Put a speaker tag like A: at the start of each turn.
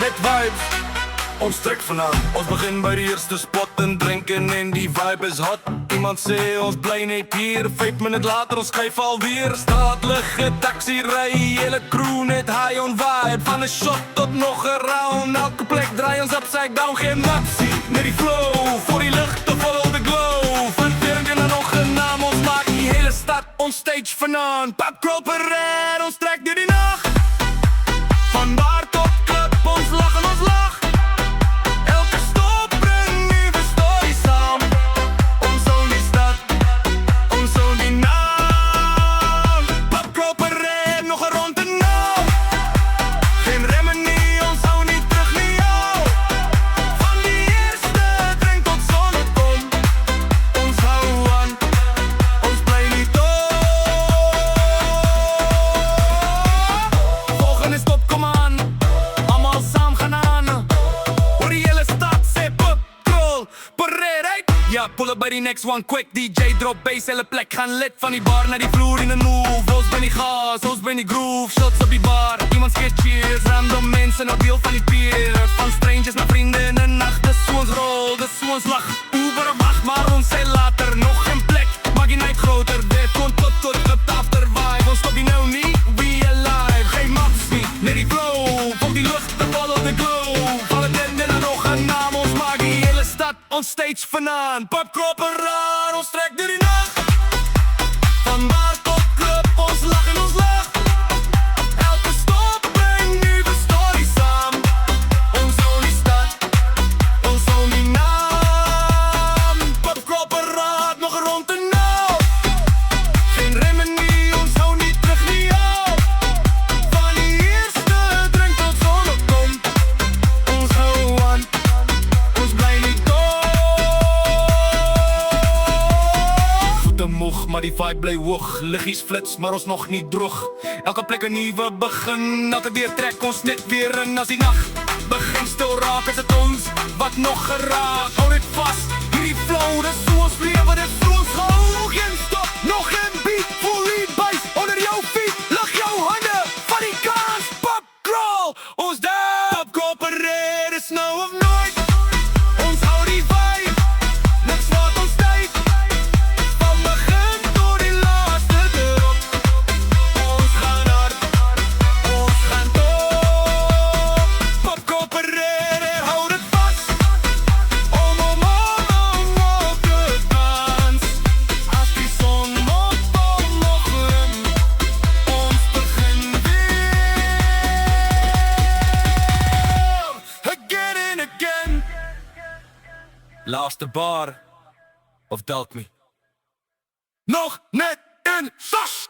A: met vibes. Ons trek vanaan, ons begin by die eerste spot en drinken en die vibe is hot. Iemand sê ons bly net hier, 5 minute later ons skuif alweer. Staatlige taxi ry, hele crew net high on vibe. Van 'n shot tot nog 'n round, elke plek draai ons upside down. Geen matsie, net die flow, voor die lichte follow the glow. Van Turken en nog 'n naam, ons maak die hele stad on stage vanaan. Pubcrawl Parade, ons trek deur die nacht. Van bar tot club, ons lach en ons lach. Elke stop bring nuwe stories saam. Ons own die stad, ons own die naam. Pubcrawl Parade, nog 'n ronde nou. Geen remmen nie, ons hou nie terug nie, jou. Van die eerste drink tot sonnekom. Ons hou aan, ons bly nie dood. Volgende stop, kom aan. Almal saam gaan aan. Oor die hele stad sê Pubcrawl Parade, hey. Ja, pull up by die next one quick. DJ drop bass, hele plek gaan lit. Van die bar naar die vloer in een move. Ons ben die gas, ons ben die groove. Shots op die bar, iemand skeert cheers. Random mensen, nou deel van die pier. Van strangers naar vrienden in de nacht. Dis hoe ons rol, dis hoe ons lach. Uber wacht, maar ons sê later. Nog geen plek, maak die night groter. Dit komt tot het after vibe. Ons stop die nou niet, we alive. Geen maps niet, net die flow. Volg die lucht, de follow the glow. Van het end en dan nog een naam. Ons maakt die hele stad on stage vanaan. Pubcrawl Parade, ons trek door die nacht. Van bar tot club, ons lach en ons lach. Elke stop brengt nieuwe stories saam. Ons own die stad, ons own die naam. Pubcrawl Parade, nog 'n ronde nou. Geen remmen nie, ons hou niet terug nie, jou. Van die eerste drink tot zonnekom. Ons hou aan, ons bly nie dood. Voete moeg, maar die vibe bly hoog. Liggies flits, maar ons nog niet droog. Elke plek 'n nuwe begin. Elke deur trek ons net weer in. As die nacht begin stil raak, is het ons wat nog geraak. Hou dit vast, hierdie flow, dis hoe ons lewe, dis hoe ons gehou. Geen stop, nog geen beat, full lead bass onder jou feet. Lag jou hande van die kans. Pubcrawl, ons daar. Pubcrawl Parade is nou of nooit. Ons hou die vibe, niks wat ons tyd. Van begin tot die laaste drop. Ons gaan hard, ons gaan top. Pubcrawl Parade, hou dit vast. Om op te dans. As die son opval nog lim, ons begin weer. Again and again. Laaste bar, of dalk me. Nog net een sas.